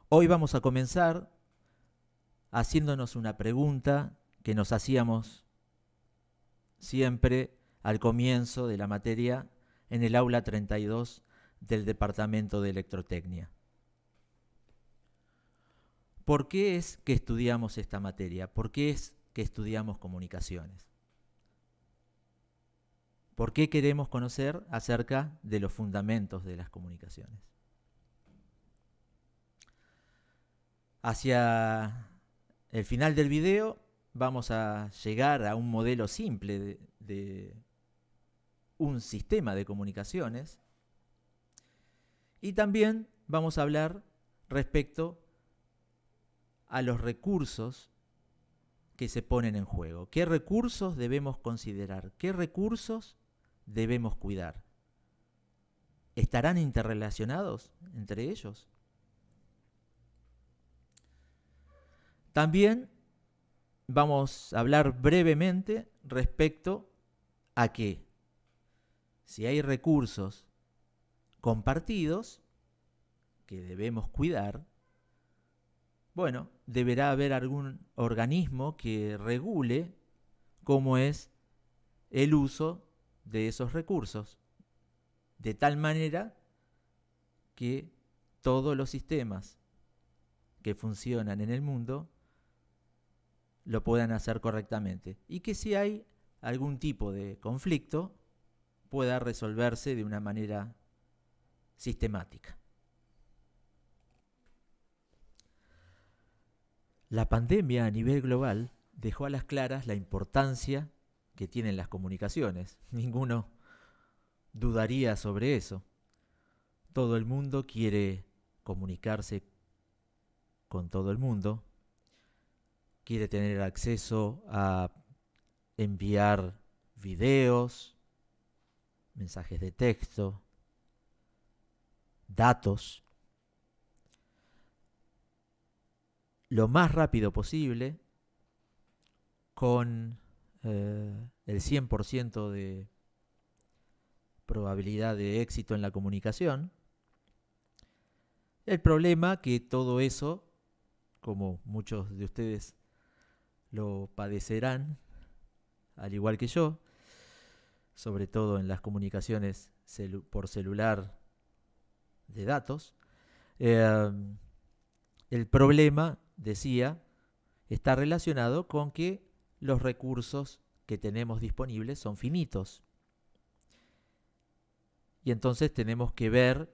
Hoy vamos a comenzar haciéndonos una pregunta que nos hacíamos siempre al comienzo de la materia en el aula 32 del Departamento de Electrotecnia. ¿Por qué es que estudiamos esta materia? ¿Por qué es que estudiamos comunicaciones? ¿Por qué queremos conocer acerca de los fundamentos de las comunicaciones? Hacia el final del video vamos a llegar a un modelo simple de un sistema de comunicaciones y también vamos a hablar respecto a los recursos que se ponen en juego. ¿Qué recursos debemos considerar? ¿Qué recursos debemos cuidar? ¿Estarán interrelacionados entre ellos? También vamos a hablar brevemente respecto a que si hay recursos compartidos que debemos cuidar, bueno, deberá haber algún organismo que regule cómo es el uso de esos recursos, de tal manera que todos los sistemas que funcionan en el mundo lo puedan hacer correctamente y que si hay algún tipo de conflicto pueda resolverse de una manera sistemática. La pandemia a nivel global dejó a las claras la importancia que tienen las comunicaciones. Ninguno dudaría sobre eso. Todo el mundo quiere comunicarse con todo el mundo, quiere tener acceso a enviar videos, mensajes de texto, datos, lo más rápido posible, con el 100% de probabilidad de éxito en la comunicación. El problema que todo eso, como muchos de ustedes lo padecerán, al igual que yo, sobre todo en las comunicaciones por celular de datos, el problema, decía, está relacionado con que los recursos que tenemos disponibles son finitos. Y entonces tenemos que ver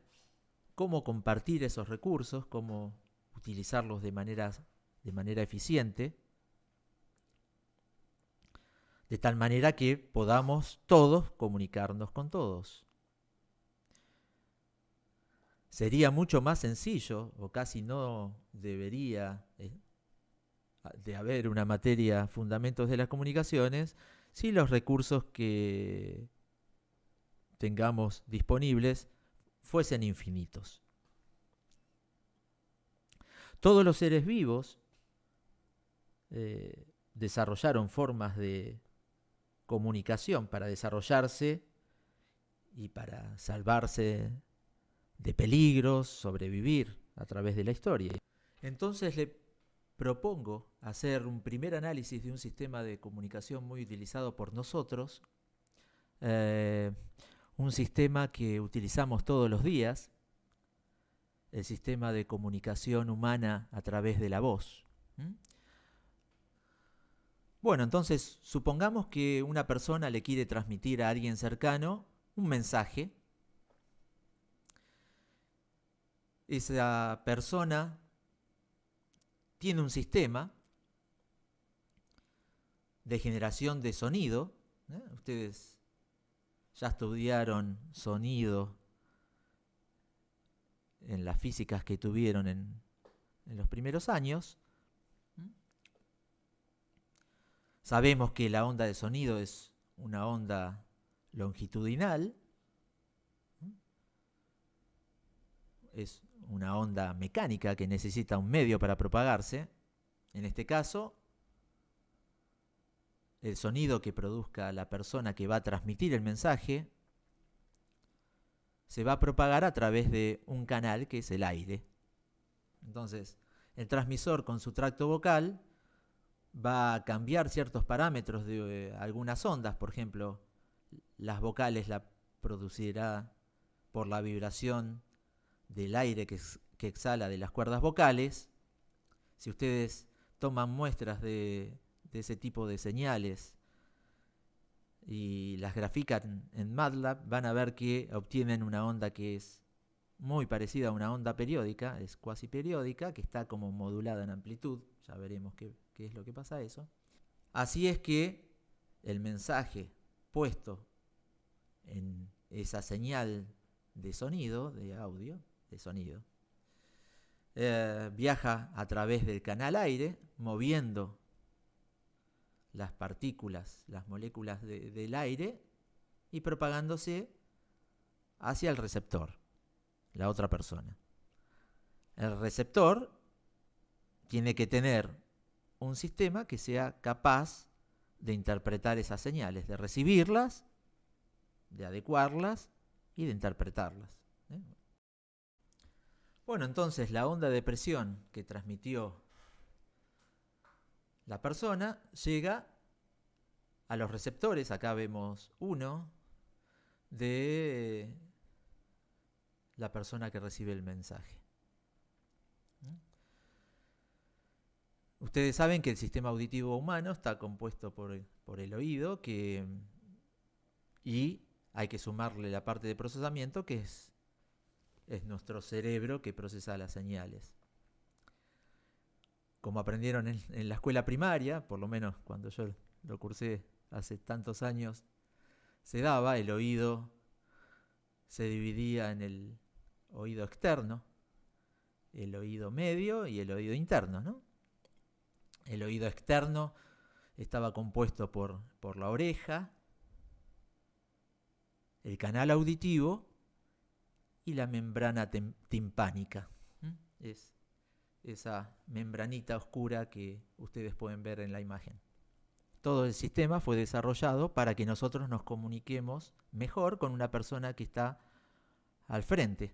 cómo compartir esos recursos, cómo utilizarlos de manera eficiente, de tal manera que podamos todos comunicarnos con todos. Sería mucho más sencillo, o casi no debería de haber una materia fundamentos de las comunicaciones, si los recursos que tengamos disponibles fuesen infinitos. Todos los seres vivos desarrollaron formas de comunicación para desarrollarse y para salvarse de peligros, sobrevivir a través de la historia. Entonces le propongo hacer un primer análisis de un sistema de comunicación muy utilizado por nosotros, un sistema que utilizamos todos los días, el sistema de comunicación humana a través de la voz. Bueno, entonces supongamos que una persona le quiere transmitir a alguien cercano un mensaje. Esa persona tiene un sistema de generación de sonido. Ustedes ya estudiaron sonido en las físicas que tuvieron en los primeros años. Sabemos que la onda de sonido es una onda longitudinal, es una onda mecánica que necesita un medio para propagarse. En este caso, el sonido que produzca la persona que va a transmitir el mensaje se va a propagar a través de un canal que es el aire. Entonces, el transmisor con su tracto vocal va a cambiar ciertos parámetros de algunas ondas. Por ejemplo, las vocales la producirá por la vibración del aire que exhala de las cuerdas vocales. Si ustedes toman muestras de ese tipo de señales y las grafican en MATLAB, van a ver que obtienen una onda que es muy parecida a una onda periódica, es cuasi periódica, que está como modulada en amplitud. Ya veremos qué es lo que pasa a eso. Así es que el mensaje puesto en esa señal de sonido, de audio, de sonido, viaja a través del canal aire, moviendo las partículas, las moléculas del aire, y propagándose hacia el receptor, la otra persona. El receptor tiene que tener un sistema que sea capaz de interpretar esas señales, de recibirlas, de adecuarlas y de interpretarlas. Bueno, entonces la onda de presión que transmitió la persona llega a los receptores. Acá vemos uno de la persona que recibe el mensaje. Ustedes saben que el sistema auditivo humano está compuesto por el oído, y hay que sumarle la parte de procesamiento, que es nuestro cerebro que procesa las señales. Como aprendieron en la escuela primaria, por lo menos cuando yo lo cursé hace tantos años, se daba, el oído se dividía en el oído externo, el oído medio y el oído interno, ¿no? El oído externo estaba compuesto por la oreja, el canal auditivo y la membrana timpánica. Es esa membranita oscura que ustedes pueden ver en la imagen. Todo el sistema fue desarrollado para que nosotros nos comuniquemos mejor con una persona que está al frente,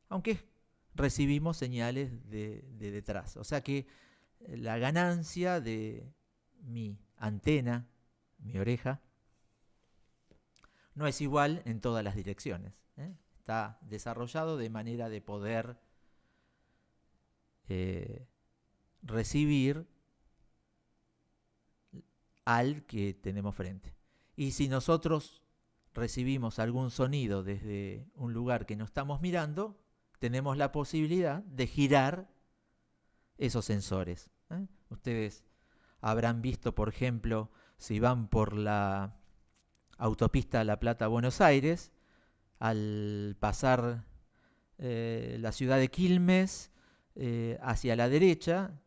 aunque recibimos señales de detrás. O sea que la ganancia de mi antena, mi oreja, no es igual en todas las direcciones. Está desarrollado de manera de poder recibir al que tenemos frente. Y si nosotros recibimos algún sonido desde un lugar que no estamos mirando, tenemos la posibilidad de girar esos sensores. Ustedes habrán visto, por ejemplo, si van por la autopista La Plata-Buenos Aires, al pasar la ciudad de Quilmes, hacia la derecha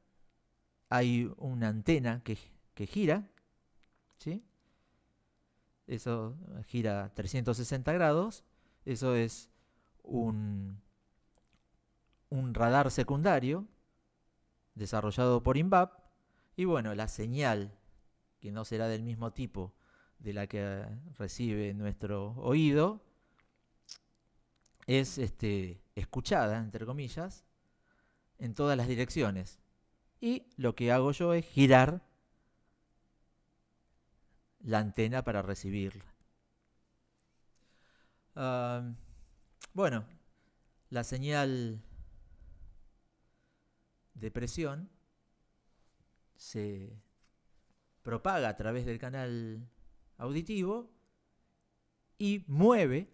hay una antena que gira, ¿sí? Eso gira 360 grados, eso es un radar secundario desarrollado por INVAP, y bueno, la señal, que no será del mismo tipo de la que recibe nuestro oído, es escuchada, entre comillas, en todas las direcciones. Y lo que hago yo es girar la antena para recibirla. Bueno, la señal de presión se propaga a través del canal auditivo y mueve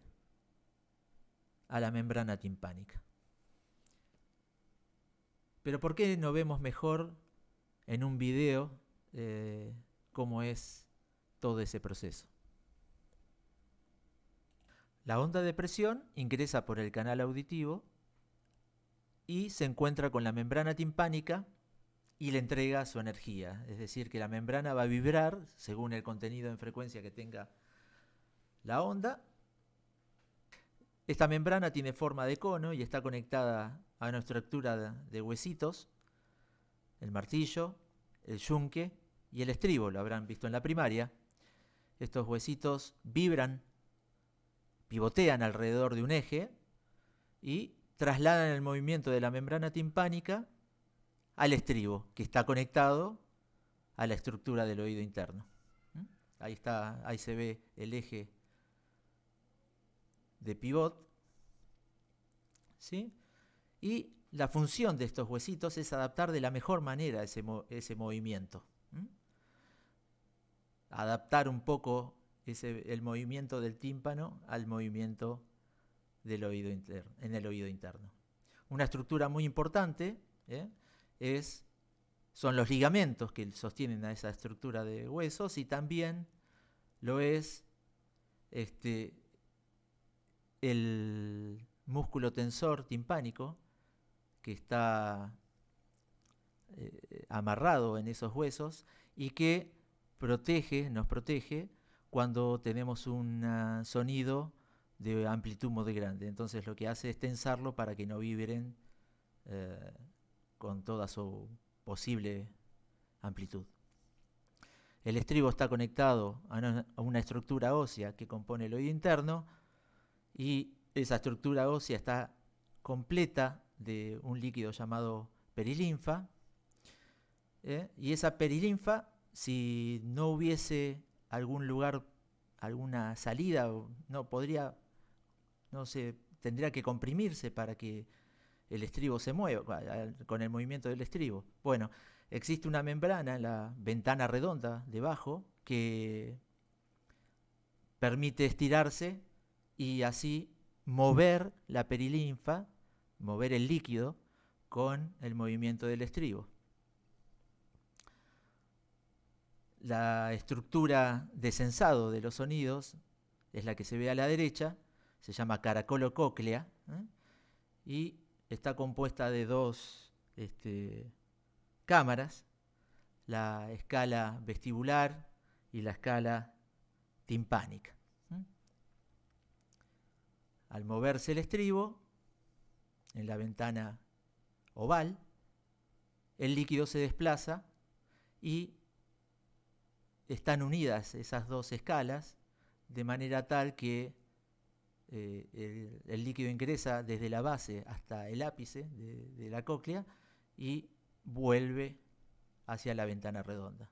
a la membrana timpánica. Pero ¿por qué no vemos mejor en un video cómo es todo ese proceso? La onda de presión ingresa por el canal auditivo y se encuentra con la membrana timpánica y le entrega su energía. Es decir, que la membrana va a vibrar según el contenido en frecuencia que tenga la onda. Esta membrana tiene forma de cono y está conectada a una estructura de huesitos, el martillo, el yunque y el estribo, lo habrán visto en la primaria. Estos huesitos vibran, pivotean alrededor de un eje y trasladan el movimiento de la membrana timpánica al estribo, que está conectado a la estructura del oído interno. Ahí está, ahí se ve el eje de pivot, ¿sí? Y la función de estos huesitos es adaptar de la mejor manera ese movimiento. Adaptar un poco el movimiento del tímpano al movimiento del oído interno, en el oído interno. Una estructura muy importante son los ligamentos que sostienen a esa estructura de huesos, y también lo es el músculo tensor timpánico, que está amarrado en esos huesos y que nos protege cuando tenemos un sonido de amplitud muy grande. Entonces lo que hace es tensarlo para que no vibren con toda su posible amplitud. El estribo está conectado a una estructura ósea que compone el oído interno, y esa estructura ósea está completa de un líquido llamado perilinfa, y esa perilinfa, si no hubiese algún lugar, alguna salida, tendría que comprimirse para que el estribo se mueva con el movimiento del estribo. Bueno, existe una membrana en la ventana redonda debajo que permite estirarse y así mover la perilinfa, mover el líquido con el movimiento del estribo. La estructura de sensado de los sonidos es la que se ve a la derecha, se llama caracolo cóclea, y está compuesta de dos cámaras, la escala vestibular y la escala timpánica. Al moverse el estribo en la ventana oval, el líquido se desplaza y están unidas esas dos escalas de manera tal que el líquido ingresa desde la base hasta el ápice de la cóclea y vuelve hacia la ventana redonda.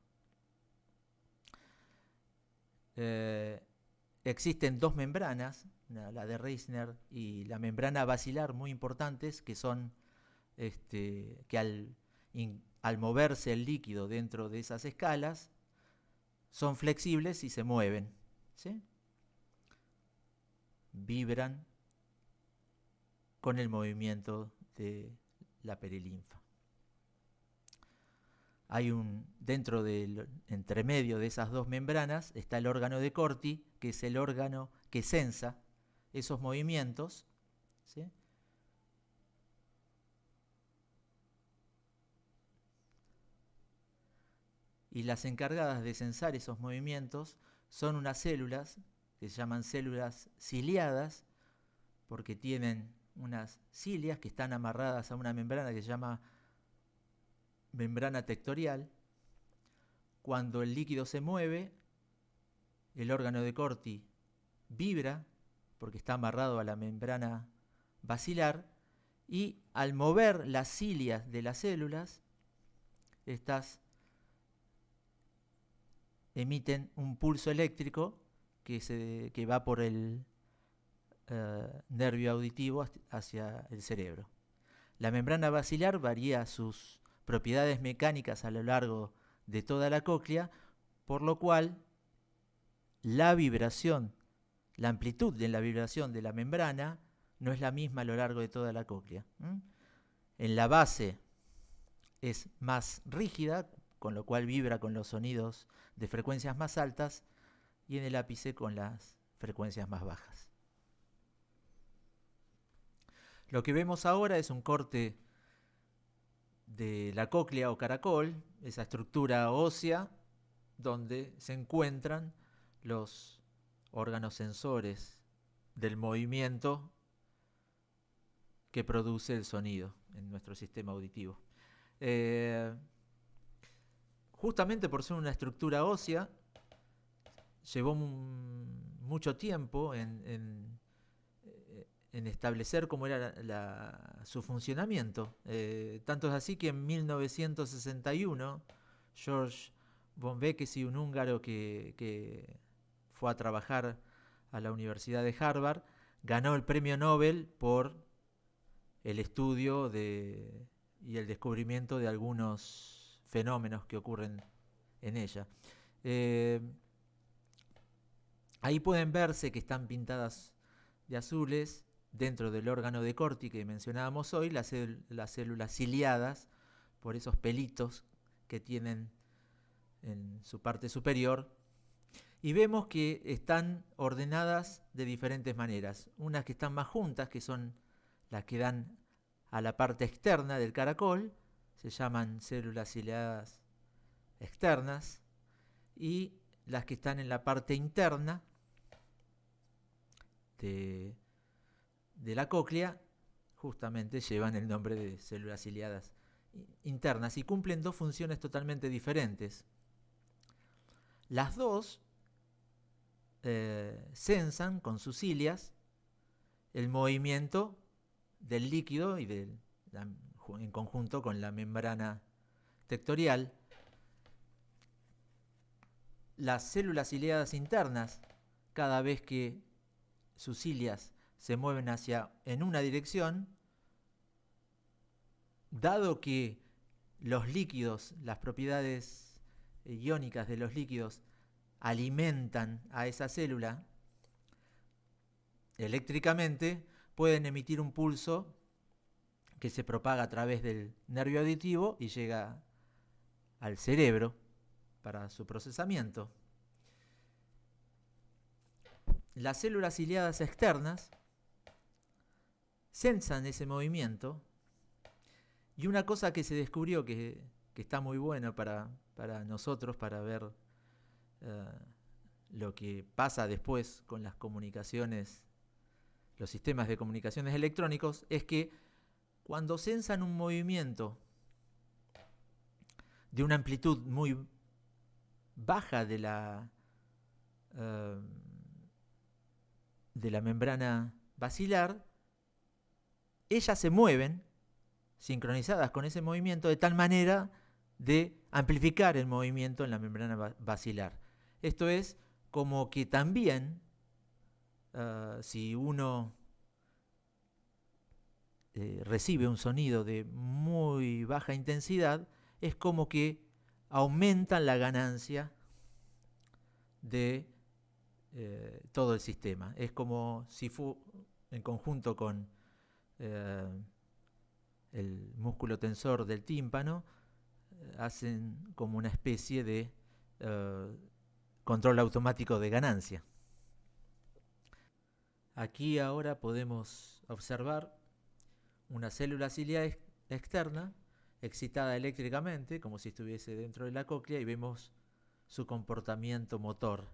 Existen dos membranas, la de Reissner y la membrana basilar, muy importantes, que son que al moverse el líquido dentro de esas escalas son flexibles y se mueven, ¿sí? Vibran con el movimiento de la perilinfa. Dentro del entremedio de esas dos membranas está el órgano de Corti, que es el órgano que sensa esos movimientos, ¿sí? Y las encargadas de sensar esos movimientos son unas células que se llaman células ciliadas, porque tienen unas cilias que están amarradas a una membrana que se llama membrana tectorial. Cuando el líquido se mueve, el órgano de Corti vibra porque está amarrado a la membrana basilar, y al mover las cilias de las células, estas emiten un pulso eléctrico que va por el nervio auditivo hacia el cerebro. La membrana basilar varía sus propiedades mecánicas a lo largo de toda la cóclea, por lo cual la amplitud de la vibración de la membrana no es la misma a lo largo de toda la cóclea. En la base es más rígida, con lo cual vibra con los sonidos de frecuencias más altas, y en el ápice con las frecuencias más bajas. Lo que vemos ahora es un corte de la cóclea o caracol, esa estructura ósea donde se encuentran los órganos sensores del movimiento que produce el sonido en nuestro sistema auditivo. Justamente por ser una estructura ósea, llevó mucho tiempo en en establecer cómo era su funcionamiento. Tanto es así que en 1961, George von Békésy, un húngaro que fue a trabajar a la Universidad de Harvard, ganó el premio Nobel por el estudio y el descubrimiento de algunos fenómenos que ocurren en ella. Ahí pueden verse que están pintadas de azules dentro del órgano de Corti que mencionábamos hoy, las células ciliadas, por esos pelitos que tienen en su parte superior. Y vemos que están ordenadas de diferentes maneras. Unas que están más juntas, que son las que dan a la parte externa del caracol, se llaman células ciliadas externas, y las que están en la parte interna de la cóclea justamente llevan el nombre de células ciliadas internas y cumplen dos funciones totalmente diferentes. Las dos sensan con sus cilias el movimiento del líquido y en conjunto con la membrana tectorial. Las células ciliadas internas, cada vez que sus cilias se mueven en una dirección, dado que los líquidos, las propiedades iónicas de los líquidos alimentan a esa célula eléctricamente, pueden emitir un pulso que se propaga a través del nervio auditivo y llega al cerebro para su procesamiento. Las células ciliadas externas sensan ese movimiento, y una cosa que se descubrió que está muy buena para nosotros, para ver lo que pasa después con las comunicaciones, los sistemas de comunicaciones electrónicos, es que cuando sensan un movimiento de una amplitud muy baja de la membrana basilar, ellas se mueven sincronizadas con ese movimiento de tal manera de amplificar el movimiento en la membrana basilar. Esto es como que también si uno recibe un sonido de muy baja intensidad, es como que aumentan la ganancia de todo el sistema. Es como si en conjunto con el músculo tensor del tímpano, hacen como una especie de control automático de ganancia. Aquí ahora podemos observar una célula ciliar externa excitada eléctricamente, como si estuviese dentro de la cóclea, y vemos su comportamiento motor,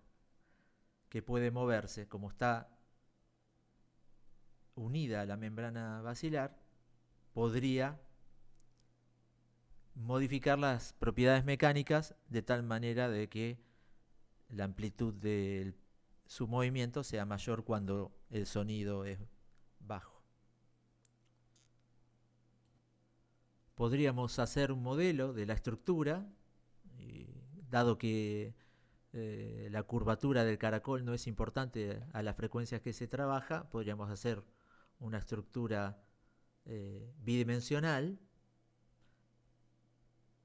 que puede moverse. Como está unida a la membrana basilar, podría modificar las propiedades mecánicas de tal manera de que la amplitud de su movimiento sea mayor cuando el sonido es bajo. Podríamos hacer un modelo de la estructura, dado que la curvatura del caracol no es importante a las frecuencias que se trabaja, podríamos hacer una estructura bidimensional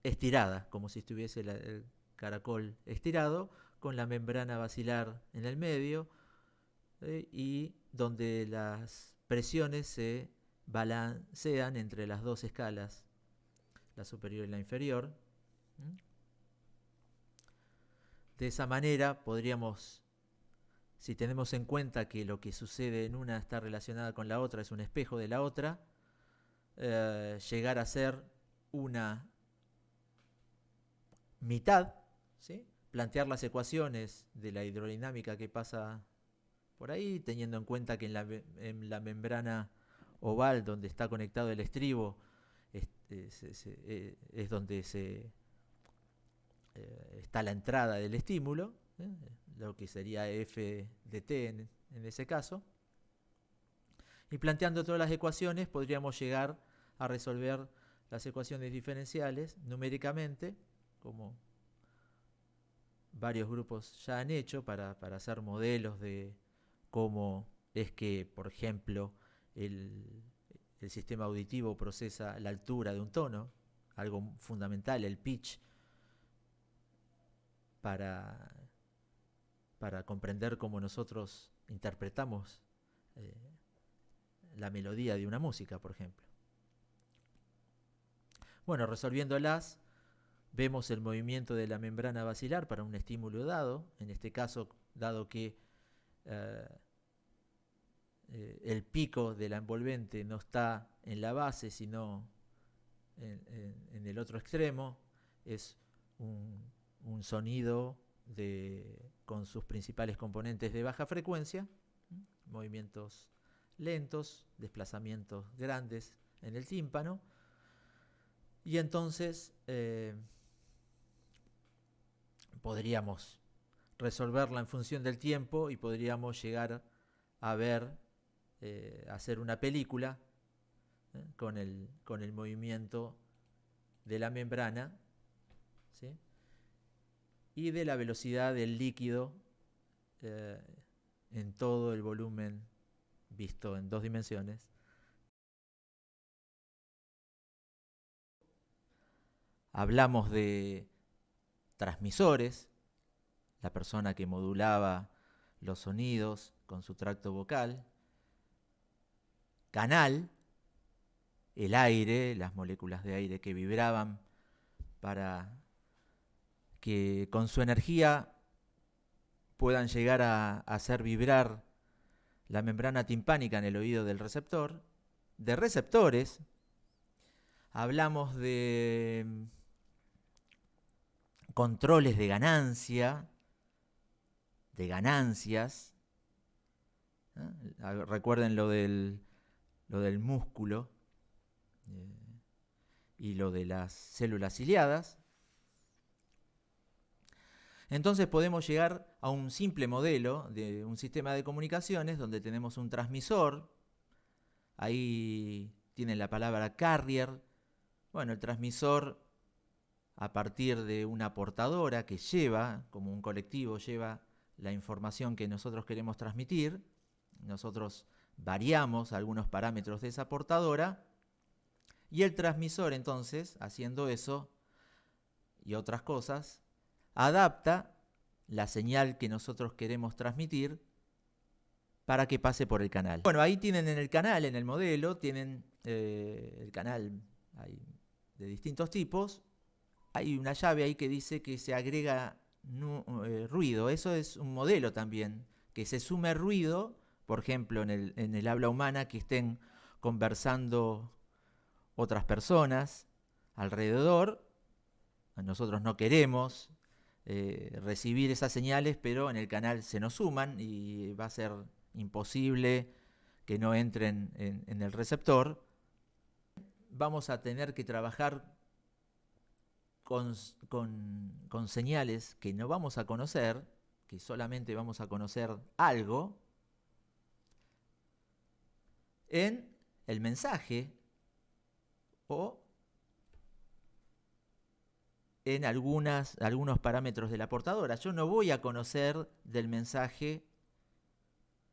estirada, como si estuviese el caracol estirado, con la membrana basilar en el medio, y donde las presiones se balancean entre las dos escalas, la superior y la inferior. De esa manera podríamos, si tenemos en cuenta que lo que sucede en una está relacionada con la otra, es un espejo de la otra, llegar a ser una mitad, ¿sí? Plantear las ecuaciones de la hidrodinámica que pasa por ahí, teniendo en cuenta que en la membrana oval donde está conectado el estribo es donde está la entrada del estímulo, lo que sería f de t en ese caso, Y planteando todas las ecuaciones podríamos llegar a resolver las ecuaciones diferenciales numéricamente, como varios grupos ya han hecho para hacer modelos de cómo es que, por ejemplo, el sistema auditivo procesa la altura de un tono, algo fundamental, el pitch, para comprender cómo nosotros interpretamos la melodía de una música, por ejemplo. Bueno, resolviéndolas, vemos el movimiento de la membrana basilar para un estímulo dado, en este caso, dado que el pico de la envolvente no está en la base, sino en el otro extremo, es un sonido con sus principales componentes de baja frecuencia, movimientos lentos, desplazamientos grandes en el tímpano, y entonces podríamos resolverla en función del tiempo y podríamos llegar a ver, hacer una película con el movimiento de la membrana, ¿sí? Y de la velocidad del líquido en todo el volumen visto en 2 dimensiones. Hablamos de transmisores, la persona que modulaba los sonidos con su tracto vocal, canal, el aire, las moléculas de aire que vibraban para que con su energía puedan llegar a hacer vibrar la membrana timpánica en el oído del receptor. De receptores, hablamos de controles de ganancia, de ganancias. Recuerden lo del músculo y lo de las células ciliadas. Entonces podemos llegar a un simple modelo de un sistema de comunicaciones donde tenemos un transmisor. Ahí tienen la palabra carrier. Bueno, el transmisor, a partir de una portadora que lleva, como un colectivo, lleva la información que nosotros queremos transmitir. Nosotros variamos algunos parámetros de esa portadora y el transmisor, entonces, haciendo eso y otras cosas, adapta la señal que nosotros queremos transmitir para que pase por el canal. Bueno, ahí tienen en el canal, en el modelo, tienen el canal hay de distintos tipos. Hay una llave ahí que dice que se agrega ruido. Eso es un modelo también, que se sume ruido, por ejemplo, en el habla humana, que estén conversando otras personas alrededor. Nosotros no queremos recibir esas señales, pero en el canal se nos suman y va a ser imposible que no entren en el receptor. Vamos a tener que trabajar con señales que no vamos a conocer, que solamente vamos a conocer algo, en el mensaje o en algunos parámetros de la portadora. Yo no voy a conocer del mensaje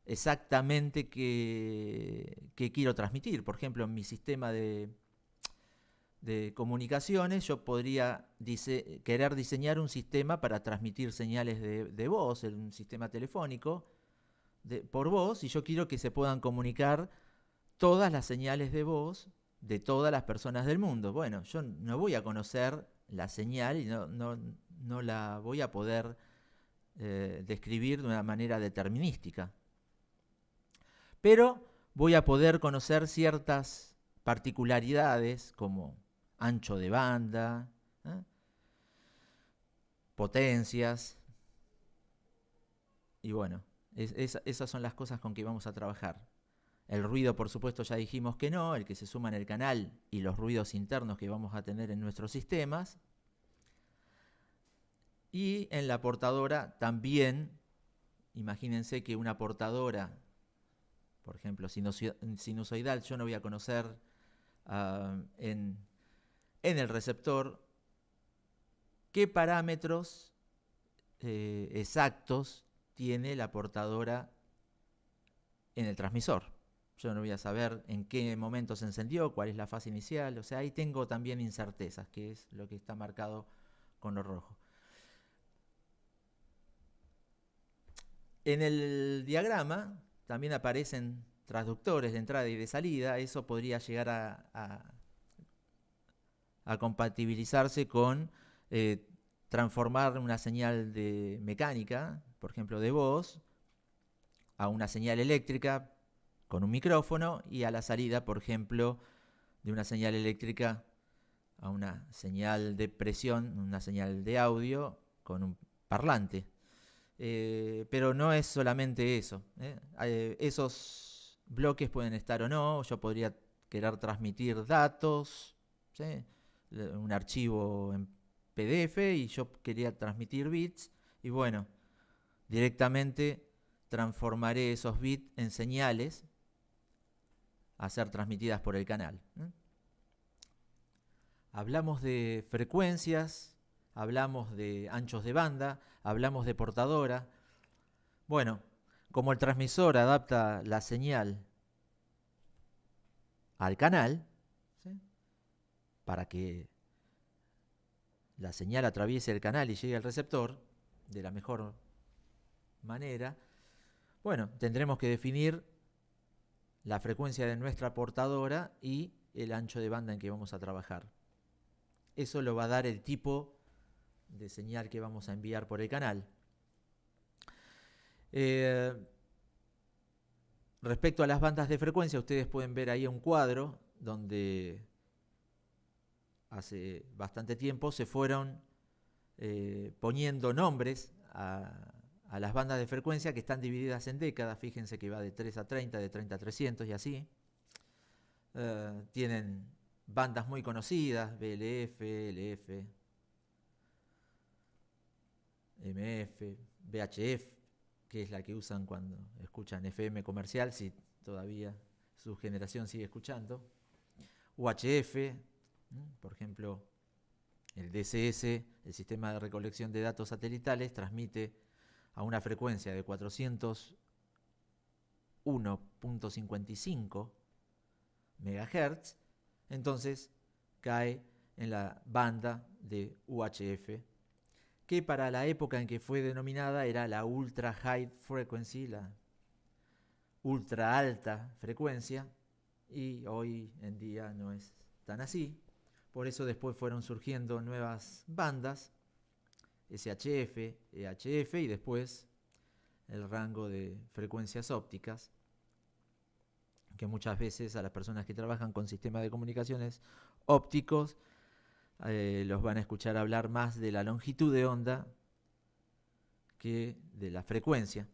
exactamente qué quiero transmitir. Por ejemplo, en mi sistema de comunicaciones, yo podría querer diseñar un sistema para transmitir señales de voz, un sistema telefónico por voz, y yo quiero que se puedan comunicar todas las señales de voz de todas las personas del mundo. Bueno, yo no voy a conocer la señal y no la voy a poder describir de una manera determinística. Pero voy a poder conocer ciertas particularidades como ancho de banda, potencias, y bueno, esas son las cosas con que vamos a trabajar. El ruido, por supuesto, ya dijimos que no, el que se suma en el canal y los ruidos internos que vamos a tener en nuestros sistemas. Y en la portadora también, imagínense que una portadora por ejemplo, sinusoidal, yo no voy a conocer en el receptor qué parámetros exactos tiene la portadora en el transmisor. Yo no voy a saber en qué momento se encendió, cuál es la fase inicial. O sea, ahí tengo también incertezas, que es lo que está marcado con lo rojo. En el diagrama también aparecen transductores de entrada y de salida. Eso podría llegar a compatibilizarse con transformar una señal de mecánica, por ejemplo de voz, a una señal eléctrica con un micrófono, y a la salida, por ejemplo, de una señal eléctrica a una señal de presión, una señal de audio con un parlante. Pero no es solamente eso. Esos bloques pueden estar o no. Yo podría querer transmitir datos, ¿sí? Un archivo en PDF, y yo quería transmitir bits, y bueno, directamente transformaré esos bits en señales a ser transmitidas por el canal. Hablamos de frecuencias, hablamos de anchos de banda, hablamos de portadora. Bueno, como el transmisor adapta la señal al canal, ¿sí?, para que la señal atraviese el canal y llegue al receptor de la mejor manera, bueno, tendremos que definir la frecuencia de nuestra portadora y el ancho de banda en que vamos a trabajar. Eso lo va a dar el tipo de señal que vamos a enviar por el canal. Respecto a las bandas de frecuencia, ustedes pueden ver ahí un cuadro donde hace bastante tiempo se fueron poniendo nombres a las bandas de frecuencia, que están divididas en décadas. Fíjense que va de 3 a 30, de 30 a 300 y así. Tienen bandas muy conocidas: BLF, LF, MF, VHF, que es la que usan cuando escuchan FM comercial, si todavía su generación sigue escuchando. UHF, por ejemplo, el DSS, el sistema de recolección de datos satelitales, transmite a una frecuencia de 401.55 MHz, entonces cae en la banda de UHF, que para la época en que fue denominada era la Ultra High Frequency, la ultra alta frecuencia, y hoy en día no es tan así. Por eso después fueron surgiendo nuevas bandas, SHF, EHF, y después el rango de frecuencias ópticas, que muchas veces a las personas que trabajan con sistemas de comunicaciones ópticos los van a escuchar hablar más de la longitud de onda que de la frecuencia,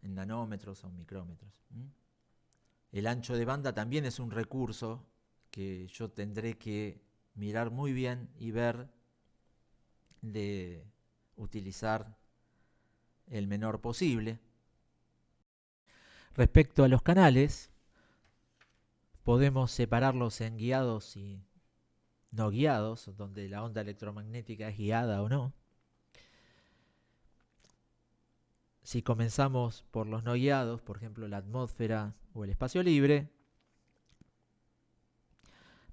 en nanómetros o micrómetros. El ancho de banda también es un recurso que yo tendré que mirar muy bien y ver de utilizar el menor posible. Respecto a los canales, podemos separarlos en guiados y no guiados, donde la onda electromagnética es guiada o no. Si comenzamos por los no guiados, por ejemplo la atmósfera o el espacio libre,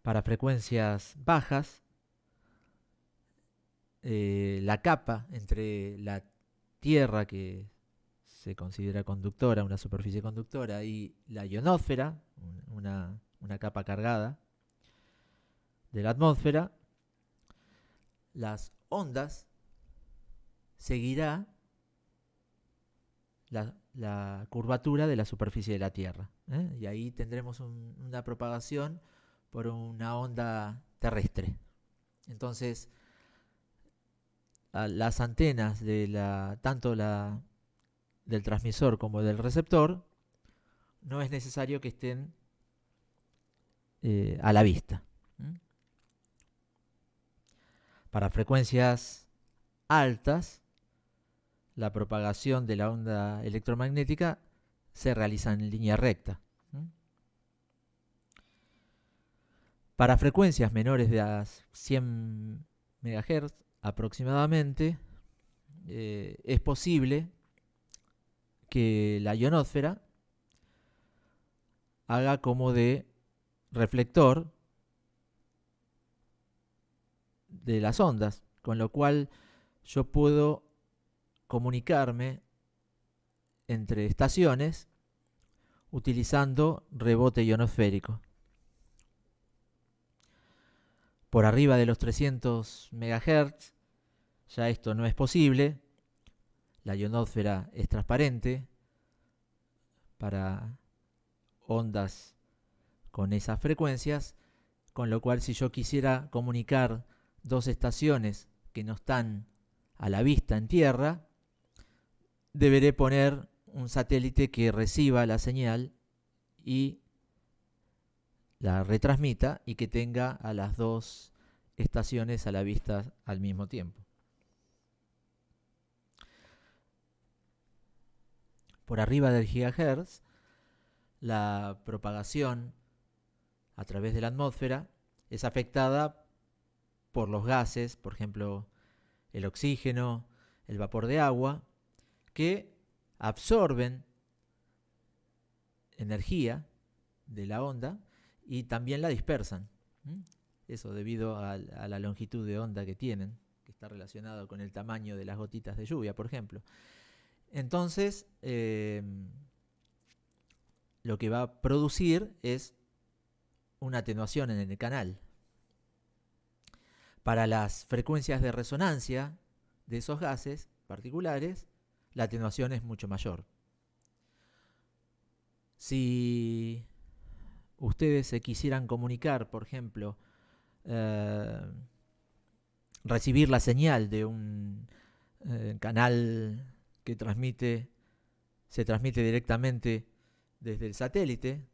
para frecuencias bajas, la capa entre la Tierra, que se considera conductora, una superficie conductora, y la ionosfera, una capa cargada de la atmósfera, las ondas seguirá la curvatura de la superficie de la Tierra, y ahí tendremos una propagación por una onda terrestre. Entonces, las antenas de tanto del transmisor como del receptor no es necesario que estén a la vista. Para frecuencias altas, la propagación de la onda electromagnética se realizan en línea recta. Para frecuencias menores de las 100 MHz aproximadamente, es posible que la ionosfera haga como de reflector de las ondas, con lo cual yo puedo comunicarme entre estaciones utilizando rebote ionosférico. Por arriba de los 300 MHz ya esto no es posible. La ionosfera es transparente para ondas con esas frecuencias, con lo cual si yo quisiera comunicar dos estaciones que no están a la vista en tierra, deberé poner un satélite que reciba la señal y la retransmita y que tenga a las dos estaciones a la vista al mismo tiempo. Por arriba del gigahertz, la propagación a través de la atmósfera es afectada por los gases, por ejemplo, el oxígeno, el vapor de agua, que absorben energía de la onda y también la dispersan. Eso debido a la longitud de onda que tienen, que está relacionado con el tamaño de las gotitas de lluvia, por ejemplo. Entonces, lo que va a producir es una atenuación en el canal. Para las frecuencias de resonancia de esos gases particulares, la atenuación es mucho mayor. Si ustedes se quisieran comunicar, por ejemplo, recibir la señal de un canal que se transmite directamente desde el satélite,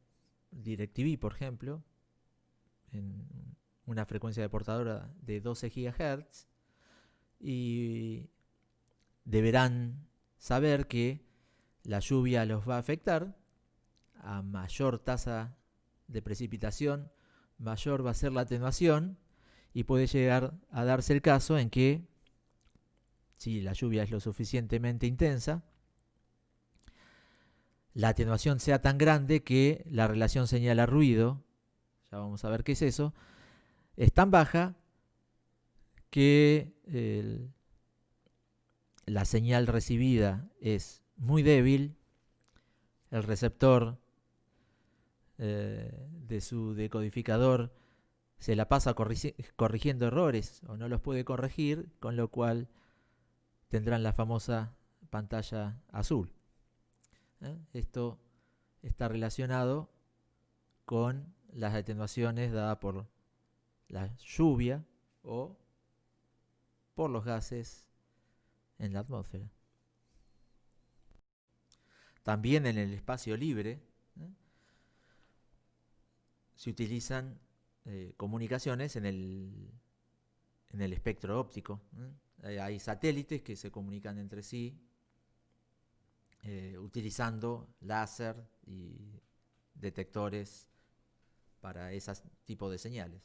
DirecTV, por ejemplo, en una frecuencia de portadora de 12 GHz, y deberán saber que la lluvia los va a afectar. A mayor tasa de precipitación, mayor va a ser la atenuación, y puede llegar a darse el caso en que, si la lluvia es lo suficientemente intensa, la atenuación sea tan grande que la relación señal-ruido, ya vamos a ver qué es eso, es tan baja que la señal recibida es muy débil, el receptor de su decodificador se la pasa corrigiendo errores o no los puede corregir, con lo cual tendrán la famosa pantalla azul. Esto está relacionado con las atenuaciones dadas por la lluvia o por los gases en la atmósfera. También en el espacio libre se utilizan comunicaciones en el espectro óptico. Hay satélites que se comunican entre sí utilizando láser y detectores para ese tipo de señales.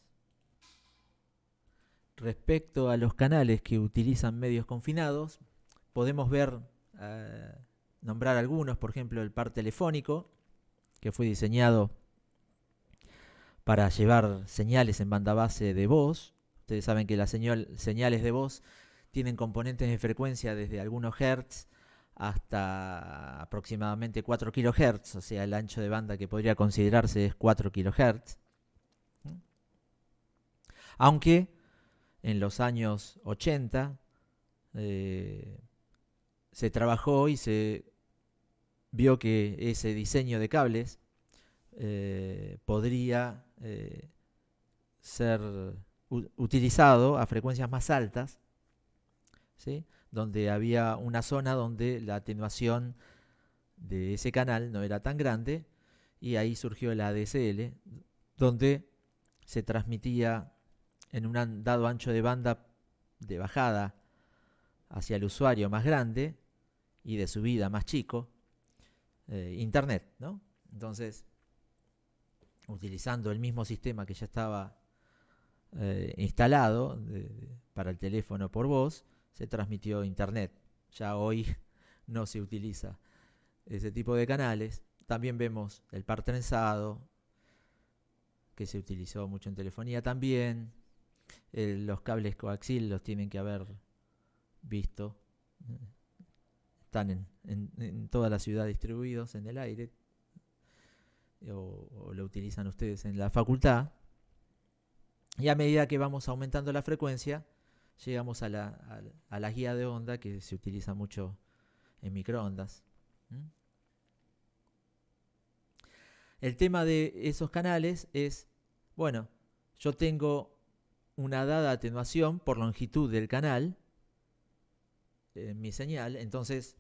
Respecto a los canales que utilizan medios confinados, podemos nombrar algunos, por ejemplo el par telefónico, que fue diseñado para llevar señales en banda base de voz. Ustedes saben que las señales de voz tienen componentes de frecuencia desde algunos hertz hasta aproximadamente 4 kHz, o sea, el ancho de banda que podría considerarse es 4 kHz. Aunque en los años 80 se trabajó y se vio que ese diseño de cables podría ser utilizado a frecuencias más altas, ¿sí? Donde había una zona donde la atenuación de ese canal no era tan grande, y ahí surgió la ADSL, donde se transmitía en un dado ancho de banda de bajada hacia el usuario más grande y de subida más chico, Internet, ¿no? Entonces, utilizando el mismo sistema que ya estaba instalado para el teléfono por voz, se transmitió Internet. Ya hoy no se utiliza ese tipo de canales. También vemos el par trenzado, que se utilizó mucho en telefonía también. Los cables coaxil los tienen que haber visto. Están en toda la ciudad distribuidos en el aire. O lo utilizan ustedes en la facultad. Y a medida que vamos aumentando la frecuencia, llegamos a la guía de onda, que se utiliza mucho en microondas. El tema de esos canales es, bueno, yo tengo una dada atenuación por longitud del canal en mi señal, entonces,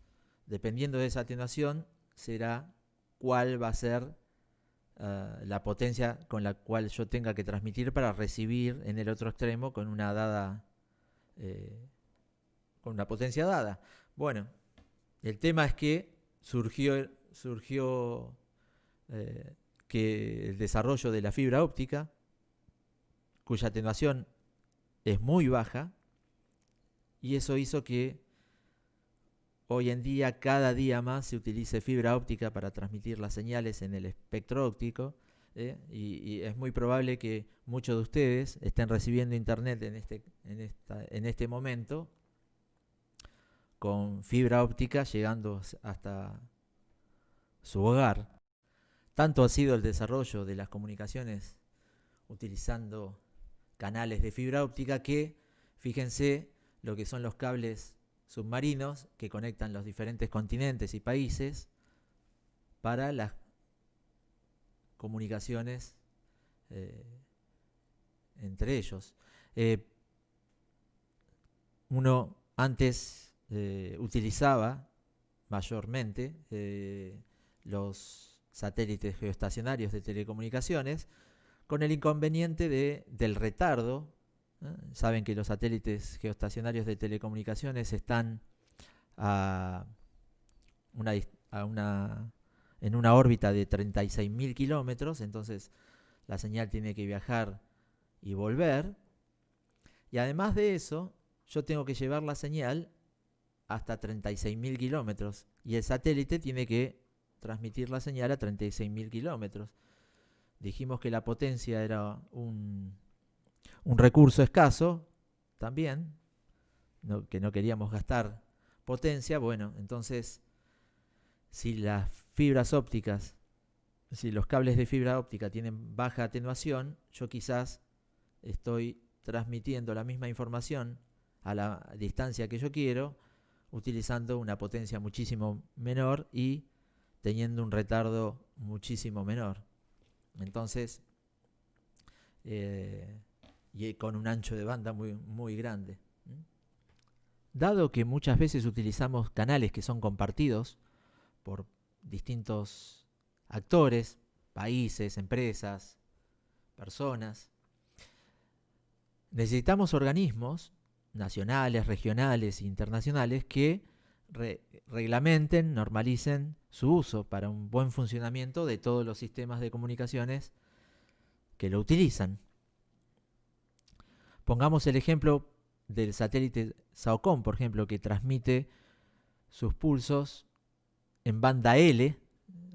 dependiendo de esa atenuación, será cuál va a ser la potencia con la cual yo tenga que transmitir para recibir en el otro extremo con una dada, con una potencia dada. Bueno, el tema es que surgió que el desarrollo de la fibra óptica, cuya atenuación es muy baja, y eso hizo que hoy en día, cada día más, se utilice fibra óptica para transmitir las señales en el espectro óptico, y es muy probable que muchos de ustedes estén recibiendo internet en este momento con fibra óptica llegando hasta su hogar. Tanto ha sido el desarrollo de las comunicaciones utilizando canales de fibra óptica que, fíjense lo que son los cables submarinos que conectan los diferentes continentes y países para las comunicaciones entre ellos. Uno antes utilizaba mayormente los satélites geoestacionarios de telecomunicaciones con el inconveniente del retardo. Saben que los satélites geoestacionarios de telecomunicaciones están en una órbita de 36.000 kilómetros, entonces la señal tiene que viajar y volver. Y además de eso, yo tengo que llevar la señal hasta 36.000 kilómetros y el satélite tiene que transmitir la señal a 36.000 kilómetros. Dijimos que la potencia era un recurso escaso también, que no queríamos gastar potencia. Bueno, entonces, si las fibras ópticas, si los cables de fibra óptica tienen baja atenuación, yo quizás estoy transmitiendo la misma información a la distancia que yo quiero, utilizando una potencia muchísimo menor y teniendo un retardo muchísimo menor. Entonces, y con un ancho de banda muy, muy grande. Dado que muchas veces utilizamos canales que son compartidos por distintos actores, países, empresas, personas, necesitamos organismos nacionales, regionales e internacionales que reglamenten, normalicen su uso para un buen funcionamiento de todos los sistemas de comunicaciones que lo utilizan. Pongamos el ejemplo del satélite SAOCOM, por ejemplo, que transmite sus pulsos en banda L.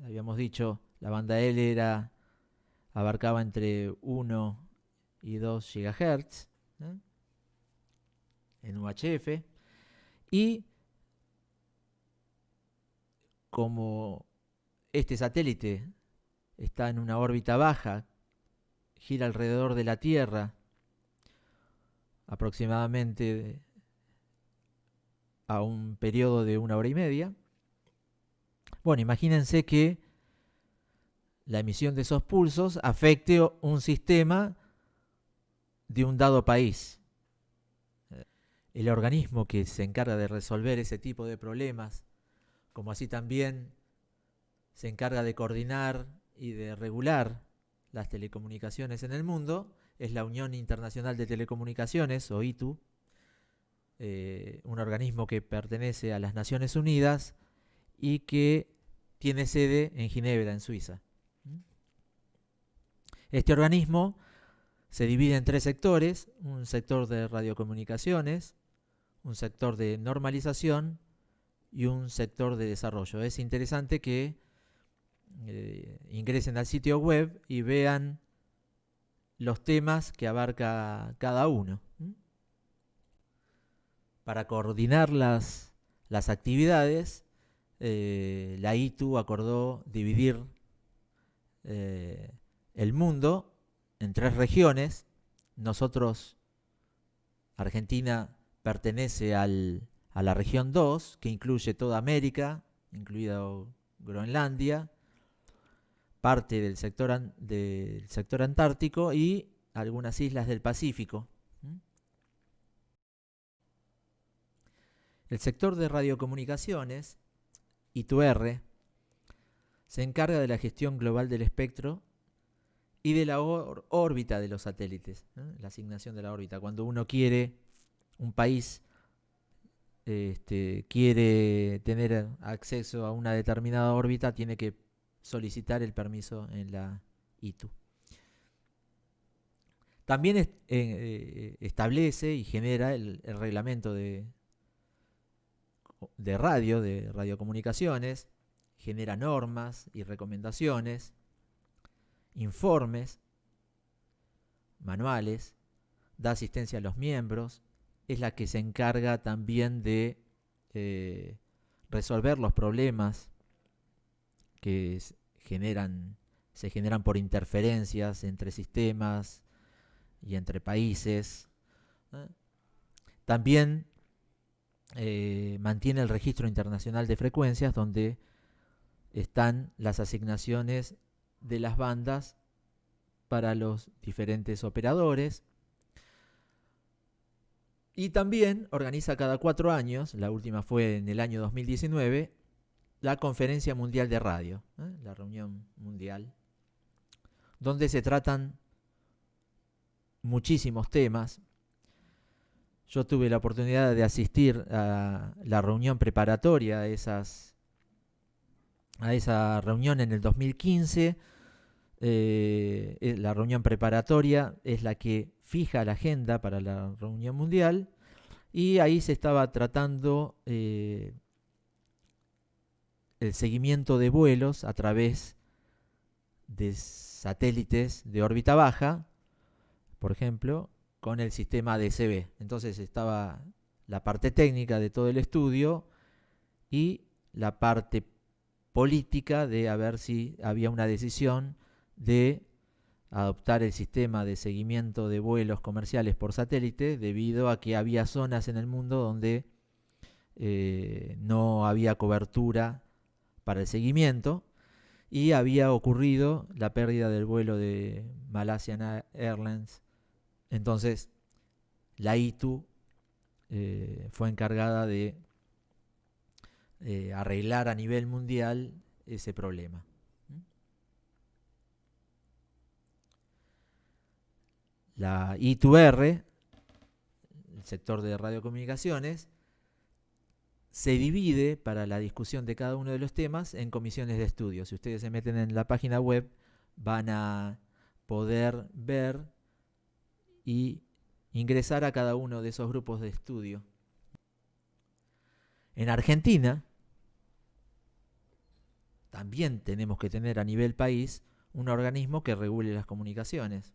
Habíamos dicho, la banda L abarcaba entre 1 y 2 GHz en UHF, y como este satélite está en una órbita baja, gira alrededor de la Tierra aproximadamente a un periodo de 1 hora y media. Bueno, imagínense que la emisión de esos pulsos afecte un sistema de un dado país. El organismo que se encarga de resolver ese tipo de problemas, como así también se encarga de coordinar y de regular las telecomunicaciones en el mundo, es la Unión Internacional de Telecomunicaciones, o ITU, un organismo que pertenece a las Naciones Unidas y que tiene sede en Ginebra, en Suiza. Este organismo se divide en 3 sectores: un sector de radiocomunicaciones, un sector de normalización y un sector de desarrollo. Es interesante que ingresen al sitio web y vean los temas que abarca cada uno. Para coordinar las actividades, la ITU acordó dividir el mundo en 3 regiones. Nosotros, Argentina, pertenece a la región 2, que incluye toda América, incluido Groenlandia, parte del sector antártico y algunas islas del Pacífico. El sector de radiocomunicaciones, I2R, se encarga de la gestión global del espectro y de la órbita de los satélites, la asignación de la órbita. Cuando uno quiere, un país quiere tener acceso a una determinada órbita, tiene que solicitar el permiso en la ITU. También establece y genera el reglamento de radiocomunicaciones, genera normas y recomendaciones, informes, manuales, da asistencia a los miembros, es la que se encarga también de resolver los problemas que se generan por interferencias entre sistemas y entre países. También mantiene el registro internacional de frecuencias, donde están las asignaciones de las bandas para los diferentes operadores. Y también organiza cada 4 años, la última fue en el año 2019, la Conferencia Mundial de Radio, la reunión mundial, donde se tratan muchísimos temas. Yo tuve la oportunidad de asistir a la reunión preparatoria a esa reunión en el 2015. La reunión preparatoria es la que fija la agenda para la reunión mundial, y ahí se estaba tratando el seguimiento de vuelos a través de satélites de órbita baja, por ejemplo, con el sistema ADS-B. Entonces estaba la parte técnica de todo el estudio y la parte política de a ver si había una decisión de adoptar el sistema de seguimiento de vuelos comerciales por satélite, debido a que había zonas en el mundo donde no había cobertura para el seguimiento, y había ocurrido la pérdida del vuelo de Malaysian Airlines. Entonces la ITU fue encargada de arreglar a nivel mundial ese problema. La I2R, el sector de radiocomunicaciones, se divide para la discusión de cada uno de los temas en comisiones de estudio. Si ustedes se meten en la página web, van a poder ver y ingresar a cada uno de esos grupos de estudio. En Argentina, también tenemos que tener a nivel país un organismo que regule las comunicaciones.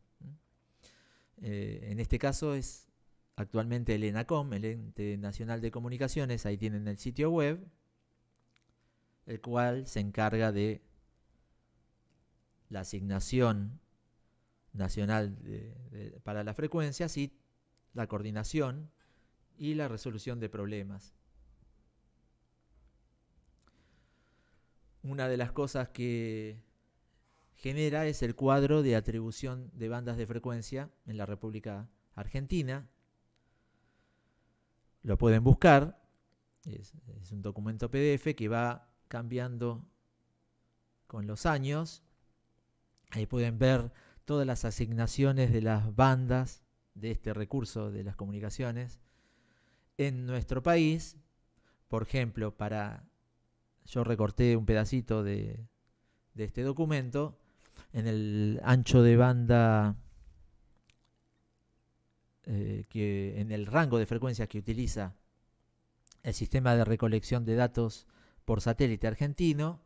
En este caso es actualmente el ENACOM, el Ente Nacional de Comunicaciones. Ahí tienen el sitio web, el cual se encarga de la asignación nacional para las frecuencias y la coordinación y la resolución de problemas. Una de las cosas que genera es el cuadro de atribución de bandas de frecuencia en la República Argentina. Lo pueden buscar, es un documento PDF que va cambiando con los años. Ahí pueden ver todas las asignaciones de las bandas de este recurso de las comunicaciones en nuestro país. Por ejemplo, para yo recorté un pedacito de este documento. En el ancho de banda, en el rango de frecuencias que utiliza el sistema de recolección de datos por satélite argentino,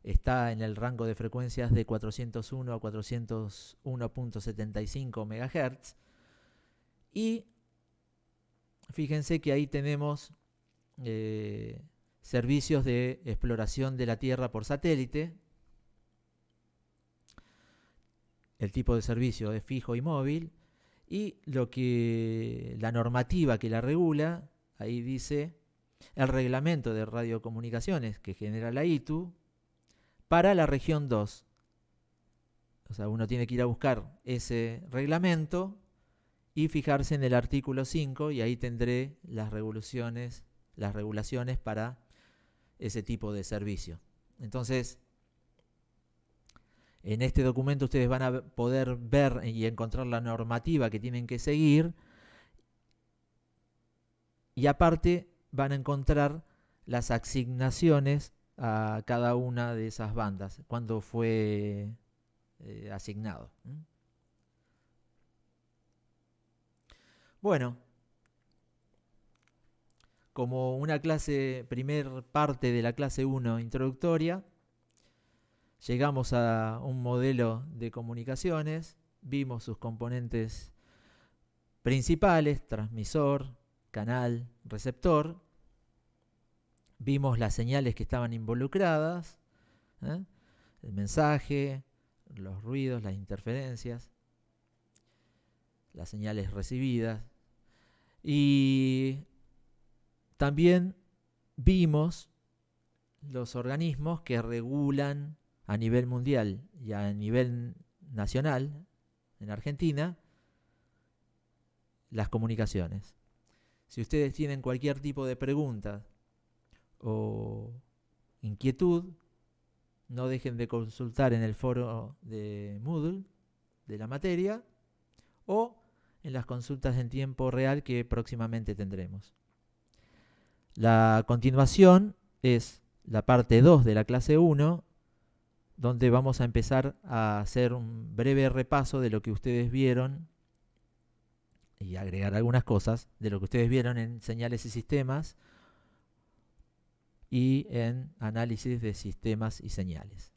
está en el rango de frecuencias de 401 a 401.75 MHz. Y fíjense que ahí tenemos servicios de exploración de la Tierra por satélite. El tipo de servicio es fijo y móvil. Y la normativa que la regula, ahí dice el reglamento de radiocomunicaciones que genera la ITU para la región 2. O sea, uno tiene que ir a buscar ese reglamento y fijarse en el artículo 5 y ahí tendré las regulaciones para ese tipo de servicio. Entonces, en este documento ustedes van a poder ver y encontrar la normativa que tienen que seguir, y aparte van a encontrar las asignaciones a cada una de esas bandas, cuando fue asignado. Bueno, como una primer parte de la clase 1 introductoria, llegamos a un modelo de comunicaciones, vimos sus componentes principales: transmisor, canal, receptor. Vimos las señales que estaban involucradas, el mensaje, los ruidos, las interferencias, las señales recibidas. Y también vimos los organismos que regulan a nivel mundial y a nivel nacional, en Argentina, las comunicaciones. Si ustedes tienen cualquier tipo de pregunta o inquietud, no dejen de consultar en el foro de Moodle de la materia o en las consultas en tiempo real que próximamente tendremos. La continuación es la parte 2 de la clase 1, donde vamos a empezar a hacer un breve repaso de lo que ustedes vieron y agregar algunas cosas de lo que ustedes vieron en señales y sistemas y en análisis de sistemas y señales.